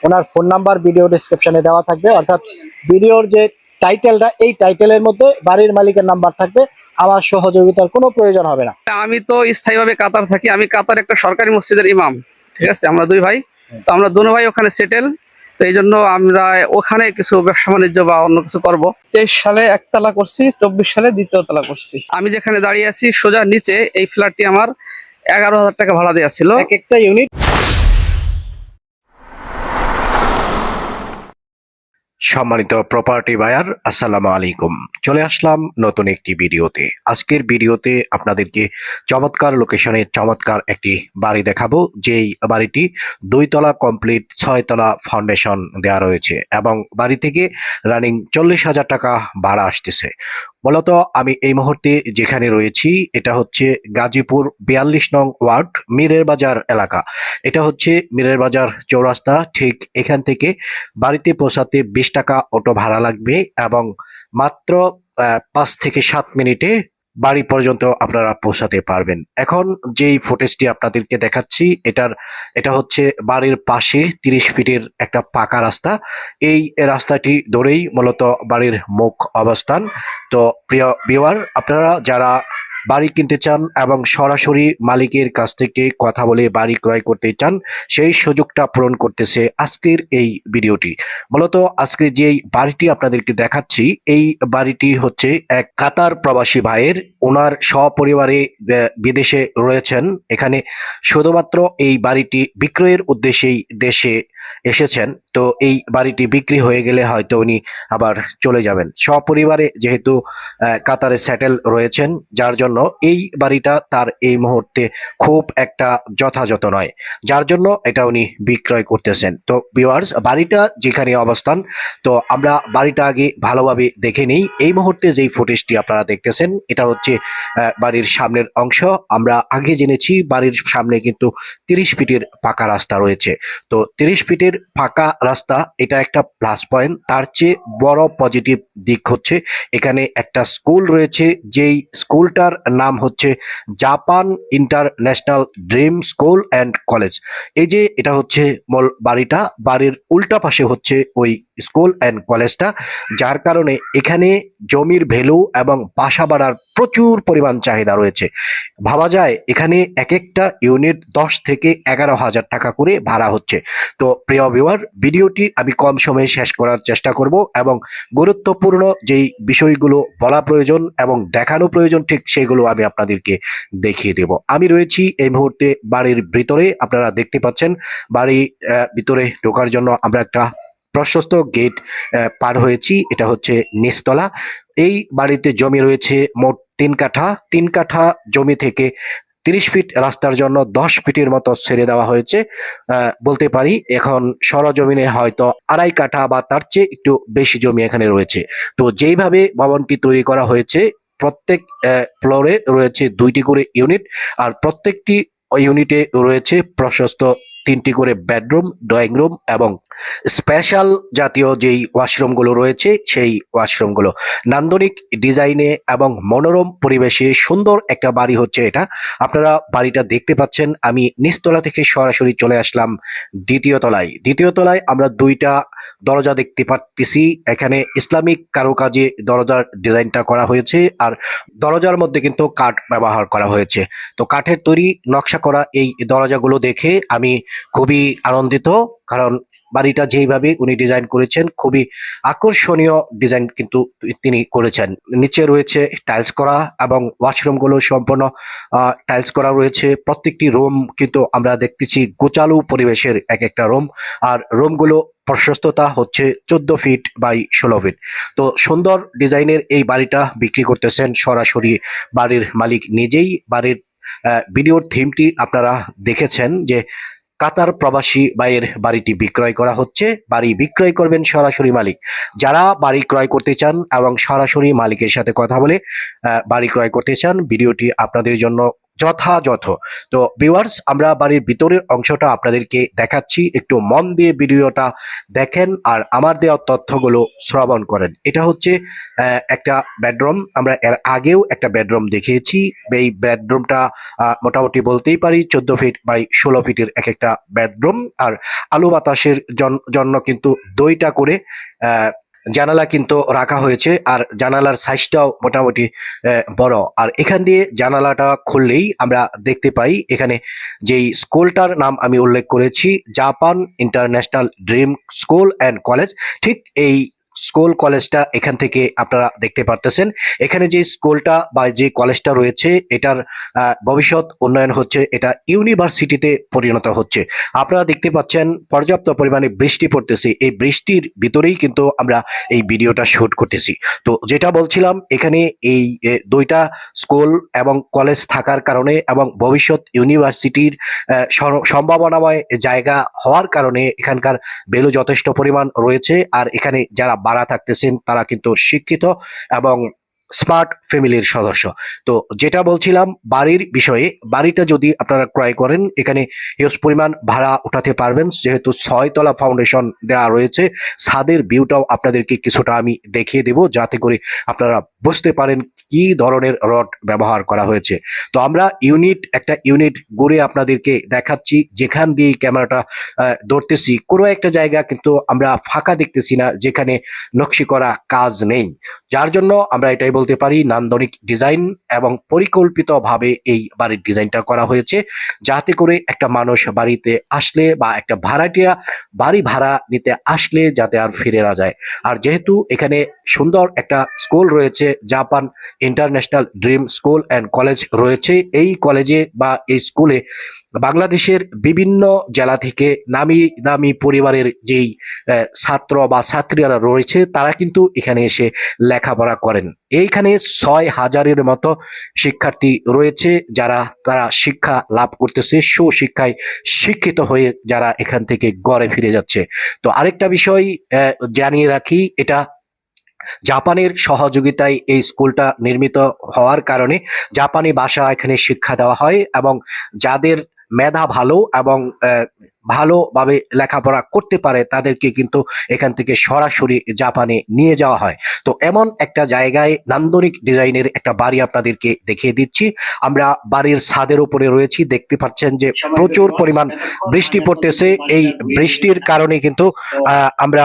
ওনার phone number video ডেসক্রিপশনে দেওয়া থাকবে, অর্থাৎ ভিডিওর যে টাইটেলটা এই টাইটেলের মধ্যে বাড়ির মালিকের নাম্বার থাকবে। আমার সহযোগিতার কোনো প্রয়োজন হবে না। আমি তো স্থায়ীভাবে কাতার থাকি, আমি কাতার একটা সরকারি মসজিদের ইমাম, ঠিক আছে। আমরা দুই ভাই, তো আমরা দুনো ভাই ওখানে সেটেল, তো এই জন্য আমরা ওখানে কিছু ব্যবসা বাণিজ্য বা অন্য কিছু করব। 23 সালে একতলা করছি, 24 সালে দ্বিতীয় তলা করছি। আমি যেখানে দাঁড়িয়ে আছি সোজা নিচে এই ফ্ল্যাটটি আমার 11,000 টাকা ভাড়া দেওয়া ছিল। এক একটা ইউনিট। সম্মানিত প্রপার্টি বায়ার, আসসালামু আলাইকুম। চলে আসলাম নতুন একটি ভিডিওতে। আজকের ভিডিওতে আপনাদেরকে চমৎকার লোকেশনে চমৎকার একটি বাড়ি দেখাবো, যেই বাড়িটি 2 তলা কমপ্লিট, 6 তলা ফাউন্ডেশন দেওয়া রয়েছে এবং বাড়ি থেকে রানিং 40,000 টাকা ভাড়া আসতেছে। মূলত আমি এই মুহূর্তে যেখানে রয়েছি এটা হচ্ছে গাজীপুর 42 নং ওয়ার্ড মীরের বাজার এলাকা। এটা হচ্ছে মীরের বাজার চৌরাস্তা। ঠিক এখান থেকে বাড়িতে পৌঁছাতে 20 টাকা অটো ভাড়া লাগবে এবং মাত্র 5 থেকে 7 মিনিটে বাড়ি পর্যন্ত আপনারা পৌঁছাতে পারবেন। এখন যেই ফুটেজটি আপনাদেরকে দেখাচ্ছি এটা হচ্ছে বাড়ির পাশে 30 ফিটের একটা পাকা রাস্তা। এই রাস্তাটি ধরেই মূলত বাড়ির মুখ অবস্থান। তো প্রিয় ভিউয়ার, আপনারা যারা বাড়ি কিনতে চান এবং সরাসরি মালিকের কাছ থেকে কথা বলে বাড়ি ক্রয় করতে চান, সেই সুযোগটা পূরণ করতেছে আজকের এই ভিডিওটি। মূলত আজকে যেই বাড়িটি আপনাদেরকে দেখাচ্ছি এই বাড়িটি হচ্ছে এক কাতার প্রবাসী ভাইয়ের। ওনার সপরিবারে বিদেশে রয়েছেন। এখানে শুধুমাত্র এই বাড়িটি বিক্রয়ের উদ্দেশ্যেই দেশে এসেছেন। তো এই বাড়িটি বিক্রি হয়ে গেলে হয়তো উনি আবার চলে যাবেন। সপরিবারে যেহেতু কাতারে সেটেল রয়েছেন, যার জন্য এই বাড়িটা তার এই মুহূর্তে খুব একটা যথাযথ নয়, যার জন্য এটা উনি বিক্রয় করতেছেন। তো ভিউয়ার্স, বাড়িটা যেখানে অবস্থান, তো আমরা বাড়িটা আগে ভালোভাবে দেখে নিই। এই মুহূর্তে যেই ফুটেজটি আপনারা দেখতেছেন এটা হচ্ছে বাড়ির সামনের অংশ। আমরা আগে জেনেছি বাড়ির সামনে কিন্তু 30 ফিটের পাকা রাস্তা রয়েছে। তো 30 ফিটের পাকা রাস্তা এটা একটা প্লাস পয়েন্ট। তার চেয়ে বড় পজিটিভ দিক হচ্ছে এখানে একটা স্কুল রয়েছে, যেই স্কুলটার নাম হচ্ছে Japan international dream school and college. এই যে এটা হচ্ছে মূল বাড়িটা, বাড়ির উল্টা পাশে হচ্ছে ওই স্কুল অ্যান্ড কলেজটা, যার কারণে এখানে জমির ভ্যালু এবং বাসা বাড়ার প্রচুর পরিমাণ চাহিদা রয়েছে। ভাবা যায় এখানে এক একটা ইউনিট 10 থেকে 11,000 টাকা করে ভাড়া হচ্ছে। তো প্রিয় ভিউয়ার, ভিডিওটি আমি কম সময়ে শেষ করার চেষ্টা করব এবং গুরুত্বপূর্ণ যেই বিষয়গুলো বলা প্রয়োজন এবং দেখানো প্রয়োজন ঠিক সেগুলো আমি আপনাদেরকে দেখিয়ে দেব। আমি রয়েছি এই মুহূর্তে বাড়ির ভিতরে। আপনারা দেখতে পাচ্ছেন বাড়ির ভিতরে ঢোকার জন্য আমরা একটা প্রশস্ত গেট পার হয়েছি। এটা হচ্ছে নিচতলা। এই বাড়িতে জমি রয়েছে মোট 3 কাঠা। 3 কাঠা জমি থেকে 30 ফিট রাস্তার জন্য 10 ফিটের মতো ছেড়ে দেওয়া হয়েছে। বলতে পারি এখন সরজমিনে হয়তো 2.5 কাঠা বা তার চেয়ে একটু বেশি জমি এখানে রয়েছে। তো যেইভাবে ভবনটি তৈরি করা হয়েছে, প্রত্যেক ফ্লোরে রয়েছে 2টি করে ইউনিট, আর প্রত্যেকটি ইউনিটে রয়েছে প্রশস্ত 3টি করে বেডরুম, ড্রয়িং রুম এবং স্পেশাল জাতীয় যেই ওয়াশরুমগুলো রয়েছে সেই ওয়াশরুমগুলো নান্দনিক ডিজাইনে এবং মনোরম পরিবেশে সুন্দর একটা বাড়ি হচ্ছে এটা। আপনারা বাড়িটা দেখতে পাচ্ছেন। আমি নিচতলা থেকে সরাসরি চলে আসলাম দ্বিতীয় তলায়। দ্বিতীয় তলায় আমরা 2টা দরজা দেখতে পাচ্ছি। এখানে ইসলামিক কারুকাজে দরজার ডিজাইনটা করা হয়েছে, আর দরজার মধ্যে কিন্তু কাঠ ব্যবহার করা হয়েছে। তো কাঠের তৈরি নকশা করা এই দরজাগুলো দেখে আমি খুবই আনন্দিত, কারণ বাড়িটা যেইভাবে উনি ডিজাইন করেছেন খুবই আকর্ষণীয় ডিজাইন কিন্তু তিনি করেছেন। নিচে রয়েছে টাইলস করা এবং ওয়াশরুমগুলো সম্পূর্ণ টাইলস করা রয়েছে। প্রত্যেকটি রুম কিন্তু আমরা দেখতেছি গোছালো পরিবেশের এক একটা রুম, আর রুমগুলো প্রশস্ততা হচ্ছে 14 ফিট বাই 16 ফিট। তো সুন্দর ডিজাইনের এই বাড়িটা বিক্রি করতেছেন সরাসরি বাড়ির মালিক নিজেই। বাড়ির ভিডিওর থিমটি আপনারা দেখেছেন যে কাতার প্রবাসী ভাইয়ের বাড়িটি বিক্রয় করা হচ্ছে। বাড়ি বিক্রয় করবেন সরাসরি মালিক। যারা বাড়ি ক্রয় করতে চান এবং সরাসরি মালিকের সাথে কথা বলে বাড়ি ক্রয় করতে চান, ভিডিওটি আপনাদের জন্য যথাযথ। তো ভিউয়ার্স, আমরা বাড়ির ভিতরের অংশটা আপনাদেরকে দেখাচ্ছি, একটু মন দিয়ে ভিডিওটা দেখেন আর আমার দেওয়া তথ্যগুলো শ্রবণ করেন। এটা হচ্ছে একটা বেডরুম। আমরা এর আগেও একটা বেডরুম দেখিয়েছি। এই বেডরুমটা মোটামুটি বলতেই পারি 14 ফিট বাই 16 ফিটের এক একটা বেডরুম। আর আলো বাতাসের জন্য কিন্তু 2টা করে জানালা কিন্তু রাখা হয়েছে, আর জানালার সাইজটাও মোটামুটি বড়। আর এখান দিয়ে জানালাটা খুললেই আমরা দেখতে পাই এখানে যেই স্কুলটার নাম আমি উল্লেখ করেছি, Japan international dream school and college. ঠিক এই স্কুল কলেজটা এখান থেকে আপনারা দেখতে পারতেছেন। এখানে যে স্কুলটা বা যে কলেজটা রয়েছে এটার ভবিষ্যৎ উন্নয়ন হচ্ছে, এটা ইউনিভার্সিটিতে পরিণত হচ্ছে। আপনারা দেখতে পাচ্ছেন পর্যাপ্ত পরিমাণে বৃষ্টি পড়তেছে, এই বৃষ্টির ভিতরেই কিন্তু আমরা এই ভিডিওটা শুট করতেছি। তো যেটা বলছিলাম, এখানে এই 2টা স্কুল এবং কলেজ থাকার কারণে এবং ভবিষ্যৎ ইউনিভার্সিটির সম্ভাবনাময় জায়গা হওয়ার কারণে এখানকার ভ্যালু যথেষ্ট পরিমাণ রয়েছে। আর এখানে যারা ভাড়া থাকতেছেন তারা কিন্তু শিক্ষিত এবং স্মার্ট ফ্যামিলির সদস্য। তো যেটা বলছিলাম বাড়ির বিষয়ে, বাড়িটা যদি আপনারা ক্রয় করেন এখানে হিউজ পরিমাণ ভাড়া উঠাতে পারবেন, যেহেতু 6 তলা ফাউন্ডেশন দেওয়া রয়েছে। ছাদের ভিউটাও আপনাদেরকে কিছুটা আমি দেখিয়ে দেব, যাতে করে আপনারা বুঝতে পারেন কি ধরনের রড ব্যবহার করা হয়েছে। তো আমরা একটা ইউনিট ঘুরে আপনাদেরকে দেখাচ্ছি, যেখান দিয়ে ক্যামেরাটা ধরতেছি কোনো একটা জায়গা কিন্তু আমরা ফাঁকা দেখতেছি না যেখানে নকশি করা কাজ নেই। যার জন্য আমরা এটাই বলতে পারি নান্দনিক ডিজাইন এবং পরিকল্পিতভাবে এই বাড়ির ডিজাইনটা করা হয়েছে, যাতে করে একটা মানুষ বাড়িতে আসলে বা একটা ভাড়াটিয়া বাড়ি ভাড়া নিতে আসলে যাতে আর ফিরে না যায়। আর যেহেতু এখানে সুন্দর একটা স্কুল রয়েছে, Japan international dream school and college রয়েছে, এই কলেজে বা এই স্কুলে বাংলাদেশের বিভিন্ন জেলা থেকে নামি দামি পরিবারের যেই ছাত্র বা ছাত্রীরা রয়েছে তারা কিন্তু এখানে এসে লেখাপড়া করেন। এইখানে 6,000-এর মতো শিক্ষার্থী রয়েছে, তারা শিক্ষা লাভ করতেছে, সুশিক্ষায় শিক্ষিত হয়ে যারা এখান থেকে ঘরে ফিরে যাচ্ছে। তো আরেকটা বিষয় জানিয়ে রাখি, এটা জাপানের সহযোগিতায় এই স্কুলটা নির্মিত হওয়ার কারণে জাপানি ভাষা এখানে শিক্ষা দেওয়া হয় এবং যাদের মেধা ভালো এবং ভালোভাবে লেখাপড়া করতে পারে তাদেরকে কিন্তু এখান থেকে সরাসরি জাপানে নিয়ে যাওয়া হয়। তো এমন একটা জায়গায় নান্দনিক ডিজাইনের একটা বাড়ি আপনাদেরকে দেখিয়ে দিচ্ছি। আমরা বাড়ির ছাদের উপরে রয়েছি, দেখতে পাচ্ছেন যে প্রচুর পরিমাণ বৃষ্টি পড়তেছে। এই বৃষ্টির কারণে কিন্তু আমরা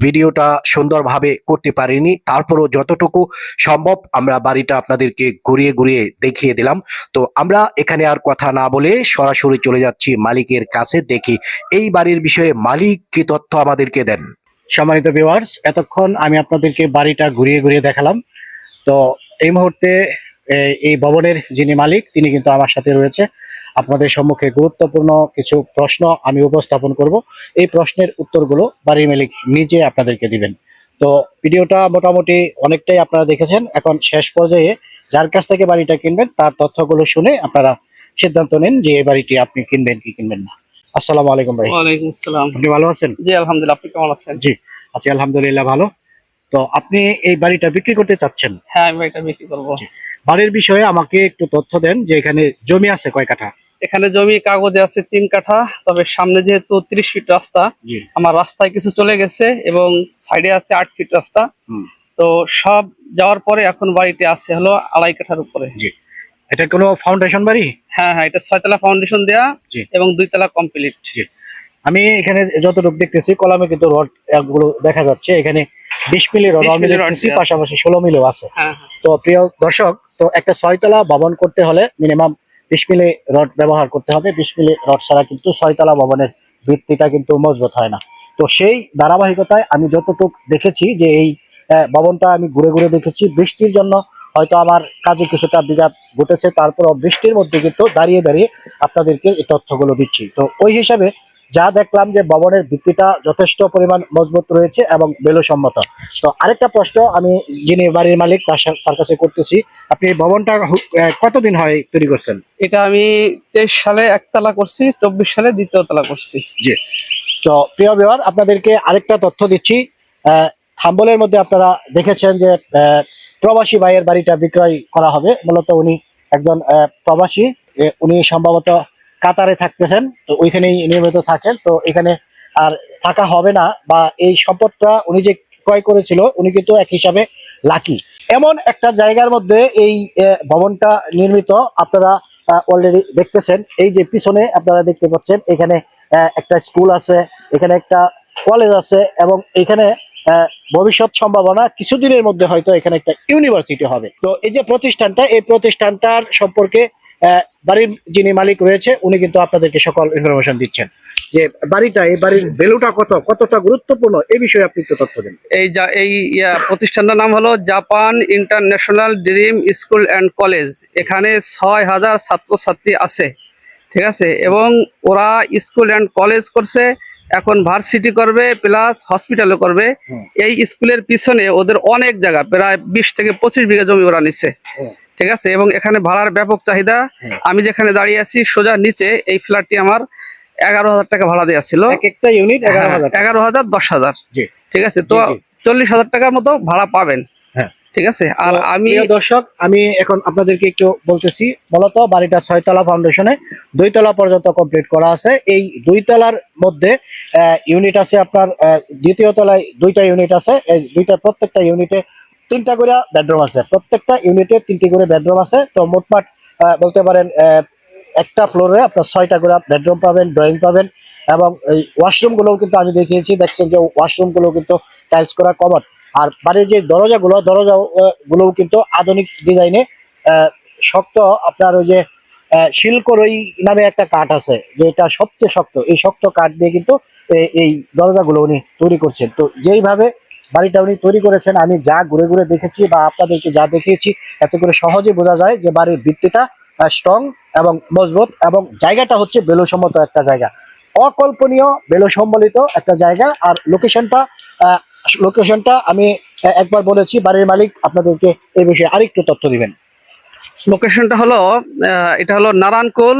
ভিডিওটা সুন্দরভাবে করতে পারিনি, তারপরও যতটুকু সম্ভব আমরা বাড়িটা আপনাদেরকে ঘুরিয়ে ঘুরিয়ে দেখিয়ে দিলাম। তো আমরা এখানে আর কথা না বলে সরাসরি চলে যাচ্ছি মালিকের কাছে, দেখি এই বাড়ির বিষয়ে মালিক কি তথ্য আমাদেরকে দেন। সম্মানিত ভিউয়ার্স, এতক্ষণ আমি আপনাদেরকে বাড়িটা ঘুরিয়ে ঘুরিয়ে দেখালাম। তো এই মুহূর্তে এই ভবনের যিনি মালিক তিনি কিন্তু আমার সাথে রয়েছে। আপনাদের সম্মুখে গুরুত্বপূর্ণ কিছু প্রশ্ন আমি উপস্থাপন করব, এই প্রশ্নের উত্তরগুলো বাড়ির মালিক নিজে আপনাদেরকে দিবেন। তো ভিডিওটা মোটামুটি অনেকটাই আপনারা দেখেছেন, এখন শেষ পর্যায়ে যার কাছ থেকে বাড়িটা কিনবেন তার তথ্যগুলো শুনে আপনারা সিদ্ধান্ত নিন যে এই বাড়িটি আপনি কিনবেন কি কিনবেন না। আসসালামু আলাইকুম ভাই। ওয়ালাইকুম আসসালাম। আপনি ভালো আছেন? জি আলহামদুলিল্লাহ, আপনি কেমন আছেন? জি আছি আলহামদুলিল্লাহ ভালো। তো আপনি এই বাড়িটা বিক্রি করতে চাচ্ছেন? হ্যাঁ, আমি এটা বিক্রি করবো। জি। বাড়ির বিষয়ে আমাকে একটু তথ্য দেন যে এখানে জমি আছে কয় কাঠা? এখানে জমি কাগজে আছে 3 কাঠা, তবে সামনে যেহেতু 30 ফিট রাস্তা, জি। আমার রাস্তায় কিছু চলে গেছে এবং সাইডে আছে 8 ফিট রাস্তা। হুম। তো সব যাওয়ার পরে এখন বাড়িতে আছে হলো 2.5 কাঠার উপরে। জি। এটা কোনো ফাউন্ডেশন বাড়ি? হ্যাঁ হ্যাঁ, এটা 6 তলা ফাউন্ডেশন দেয়া জি। এবং 2 তলা কমপ্লিট। জি। আমি এখানে যতটুকু দেখতেছি কলামে কিন্তু রড গুলো দেখা যাচ্ছে, এখানে 20 মিলি রড 20 আমি মিলি রড দেখতেছি, আছে। পাশাপাশি 16 মিলিও আছে। হ্যাঁ তো প্রিয় দর্শক, তো একটা 6 তলা ভবন করতে হলে মিনিমাম 20 মিলি রড ব্যবহার করতে হবে। 20 মিলি রড ছাড়া কিন্তু 6 তলা ভবনের ভিত্তিটা কিন্তু মজবুত হয় না। তো সেই ধারাবাহিকতায় আমি যতটুকু দেখেছি যে এই ভবনটা আমি ঘুরে ঘুরে দেখেছি, বৃষ্টির জন্য হয়তো আমার কাজে কিছুটা বিঘাত ঘটেছে, তারপরও বৃষ্টির মধ্যে কিন্তু দাঁড়িয়ে দাঁড়িয়ে আপনাদেরকে এই তথ্যগুলো দিচ্ছি। তো ওই হিসাবে যা দেখলাম যে ভবনের ভিত্তিটা যথেষ্ট পরিমাণ মজবুত রয়েছে এবং বেলুসম্মত। তো আরেকটা প্রশ্ন আমি যিনি বাড়ির মালিক তার কাছে করতেছি, আপনি এই ভবনটা কতদিন হয় তৈরি করছেন? এটা আমি 23 সালে 1 তলা করছি, 24 সালে 2য় তলা করছি। জি। তো প্রিয় ভিউয়ার, আপনাদেরকে আরেকটা তথ্য দিচ্ছি। থাম্বলের মধ্যে আপনারা দেখেছেন যে প্রবাসী ভাইয়ের বাড়িটা বিক্রয় করা হবে। মূলত উনি একজন প্রবাসী, উনি সম্ভবত কাতারে থাকতেছেন, তো ওইখানেই নিয়মিত থাকেন। তো এখানে আর থাকা হবে না, বা এই সম্পদটা উনি যে ক্রয় করেছিল উনি কিন্তু এক হিসাবে লাকি। এমন একটা জায়গার মধ্যে এই ভবনটা নির্মিত। আপনারা অলরেডি দেখতেছেন, এই যে পিছনে আপনারা দেখতে পাচ্ছেন এখানে একটা স্কুল আছে, এখানে একটা কলেজ আছে, এবং এখানে ভবিষ্যৎ সম্ভাবনা কিছুদিনের মধ্যে হয়তো এখানে একটা ইউনিভার্সিটি হবে। তো এই যে প্রতিষ্ঠানটা, এই প্রতিষ্ঠানটার সম্পর্কে বাড়ির যিনি মালিক রয়েছে উনি কিন্তু আপনাদেরকে সকল ইনফরমেশন দিচ্ছেন, যে এই বাড়ির ভ্যালুটা কতটা গুরুত্বপূর্ণ এই বিষয়ে আপনি একটু তথ্য দেন। এই প্রতিষ্ঠানটার নাম হলো Japan international dream school and college. এখানে 6,000 ছাত্রছাত্রী আছে, ঠিক আছে, এবং ওরা স্কুল অ্যান্ড কলেজ করছে, এখন ভার্সিটি করবে প্লাস হসপিটালও করবে। হুম। এই স্কুলের পিছনে ওদের অনেক জায়গা, প্রায় 20 থেকে 25 বিঘা জমি ওরা নিচ্ছে, হুম। ঠিক আছে, এবং এখানে ভাড়ার ব্যাপক চাহিদা। হুম। আমি যেখানে দাঁড়িয়ে আছি সোজা নিচে এই ফ্ল্যাটটি আমার 11,000 টাকা ভাড়া দেওয়া ছিল। এক একটা ইউনিট 11,000 টাকা। 11,000, 10,000, জি। ঠিক আছে। তো জি, জি। 40,000 টাকার মতো ভাড়া পাবেন, হ্যাঁ। ঠিক আছে। আর তো আমি প্রিয় দর্শক, আমি এখন আপনাদেরকে একটু বলতেছি। মূলত বাড়িটা 6 তলা ফাউন্ডেশনে 2 তলা পর্যন্ত কমপ্লিট করা আছে। এই 2 তলার মধ্যে ইউনিট আছে আপনার, দ্বিতীয় তলায় 2টা ইউনিট আছে। এই প্রত্যেকটা ইউনিটে 3টা করে বেডরুম আছে, প্রত্যেকটা ইউনিটে 3টি করে বেডরুম আছে। তো মোটমাট বলতে পারেন একটা ফ্লোরে আপনার 6টা করে বেডরুম পাবেন, ড্রয়িং পাবেন, এবং এই ওয়াশরুম গুলোও কিন্তু আমি দেখিয়েছি, দেখছেন যে ওয়াশরুম গুলো কিন্তু টাইলস করা কভার। আর বাড়ির যে দরজা গুলোও কিন্তু আধুনিক ডিজাইনে শক্ত, আপনার ওই যে শিলকরই নামে একটা কাঠ আছে, যেটা সবচেয়ে শক্ত, এই শক্ত কাঠ দিয়ে কিন্তু এই দরজাগুলো উনি তৈরি করছেন। তো যেইভাবে বাড়িটা উনি তৈরি করেছেন, আমি যা ঘুরে ঘুরে দেখেছি বা আপনাদেরকে যা দেখিয়েছি, এত করে সহজে বোঝা যায় যে বাড়ির ভিত্তিটা স্ট্রং এবং মজবুত, এবং জায়গাটা হচ্ছে বেলুসম্মত একটা জায়গা, অকল্পনীয় বেলুসম্বলিত একটা জায়গা। আর লোকেশনটা আমি একবার বলেছি, বাড়ির মালিক আপনাদেরকে এই বিষয়ে আরেকটু তথ্য দিবেন। লোকেশনটা হলো এটা হলো নারায়ণকুল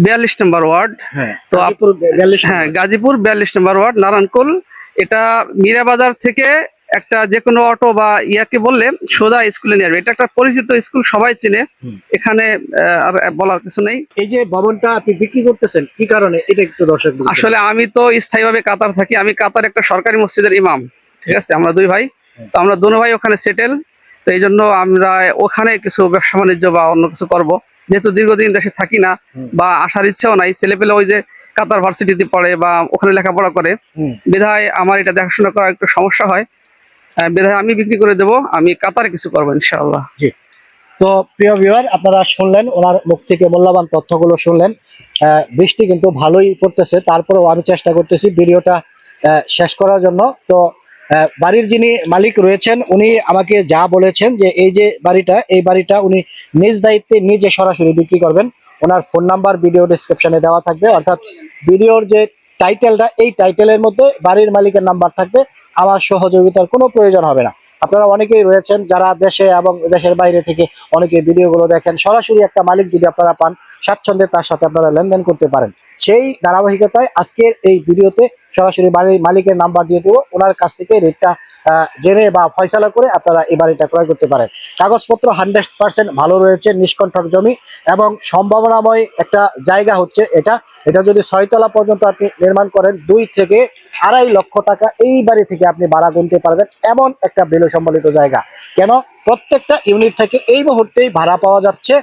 42 নম্বর ওয়ার্ড। হ্যাঁ, তো গাজীপুর 42 হ্যাঁ, গাজীপুর 42 নম্বর ওয়ার্ড, নারায়ণকুল। এটা মীরাবাজার থেকে একটা যে কোনো অটো বা ইয়াকে বললে সোজা স্কুলে নিয়ে আসবে। এটা একটা পরিচিত স্কুল, সবাই চিনে, হুম। এখানে আর বলার কিছু নেই। এই যে ভবনটা আপনি বিক্রি করতেছেন কি কারণে, এটা একটু দর্শক বলুন। আসলে আমি তো স্থায়ীভাবে কাতার থাকি, আমি কাতার একটা সরকারি মসজিদের ইমাম, ঠিক আছে। আমরা 2 ভাই, তো আমরা দোনো ভাই ওখানে সেটেল। তো এই জন্য আমরা ওখানে কিছু ব্যবসা বাণিজ্য বা অন্য কিছু করব, যেহেতু দীর্ঘদিন দেশে থাকি না বা আসার ইচ্ছেও নাই। ছেলেপেলে ওই যে কাতার ভার্সিটিতে পড়ে বা ওখানে লেখাপড়া করে, বিধায় আমার এটা দেখাশোনা করা একটু সমস্যা হয়। বিধায় আমি বিক্রি করে দেব, আমি কাতারে কিছু করবো ইনশাআল্লাহ। জি। তো প্রিয় ভিউয়ার, আপনারা শুনলেন ওনার মুখ থেকে মূল্যবান তথ্যগুলো শুনলেন। বৃষ্টি কিন্তু ভালোই পড়তেছে, তারপরেও আমি চেষ্টা করতেছি ভিডিওটা শেষ করার জন্য। তো বাড়ির যিনি মালিক রয়েছেন উনি আমাকে যা বলেছেন যে এই বাড়িটা উনি নিজ দায়িত্বে নিজে সরাসরি বিক্রি করবেন। ওনার ফোন নাম্বার ভিডিও ডেসক্রিপশনে দেওয়া থাকবে, অর্থাৎ ভিডিওর যে টাইটেলটা, এই টাইটেলের মধ্যে বাড়ির মালিকের নাম্বার থাকবে। আমার সহযোগিতার কোনো প্রয়োজন হবে না। আপনারা অনেকেই রয়েছেন যারা দেশে এবং দেশের বাইরে থেকে অনেকে ভিডিওগুলো দেখেন, সরাসরি একটা মালিক যদি আপনারা পান, স্বাচ্ছন্দ্যে তার সাথে আপনারা লেনদেন করতে পারেন। সেই ধারাবাহিকতায় আজকের এই ভিডিওতে সরাসরি বাড়ির মালিকের নাম্বার দিয়ে দেবো, ওনার কাছ থেকে রেটটা জেনে বা ফয়সালা করে আপনারা এই বাড়িটা ক্রয় করতে পারেন। কাগজপত্র 100% ভালো রয়েছে, নিষ্কণ্ঠক জমি এবং সম্ভাবনাময় একটা জায়গা হচ্ছে এটা যদি 6 তলা পর্যন্ত আপনি নির্মাণ করেন, 2 থেকে 2.5 লক্ষ টাকা এই বাড়ি থেকে আপনি ভাড়া গুনতে পারবেন, এমন একটা বেলু সম্বলিত জায়গা। কেন, প্রত্যেকটা ইউনিট থেকে এই মুহূর্তেই ভাড়া পাওয়া যাচ্ছে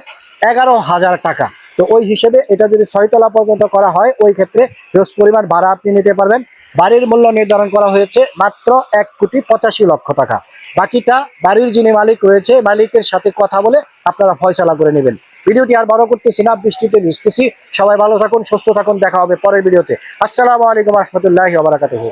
11,000 টাকা। তো ওই হিসেবে এটা যদি 6 তলা পর্যন্ত করা হয়, ওই ক্ষেত্রে রোজ পরিমাণ ভাড়া আপনি নিতে পারবেন। বাড়ির মূল্য নির্ধারণ করা হয়েছে মাত্র 1,85,00,000 টাকা। বাকিটা বাড়ির যিনি মালিক রয়েছে, মালিকের সাথে কথা বলে আপনারা ফয়সালা করে নেবেন। ভিডিওটি আর বড় করতেছি না, বৃষ্টিতে ভিজতেছি। সবাই ভালো থাকুন, সুস্থ থাকুন, দেখা হবে পরের ভিডিওতে। আসসালামু আলাইকুম রহমতুল্লাহি ওয়া বারাকাতুহু।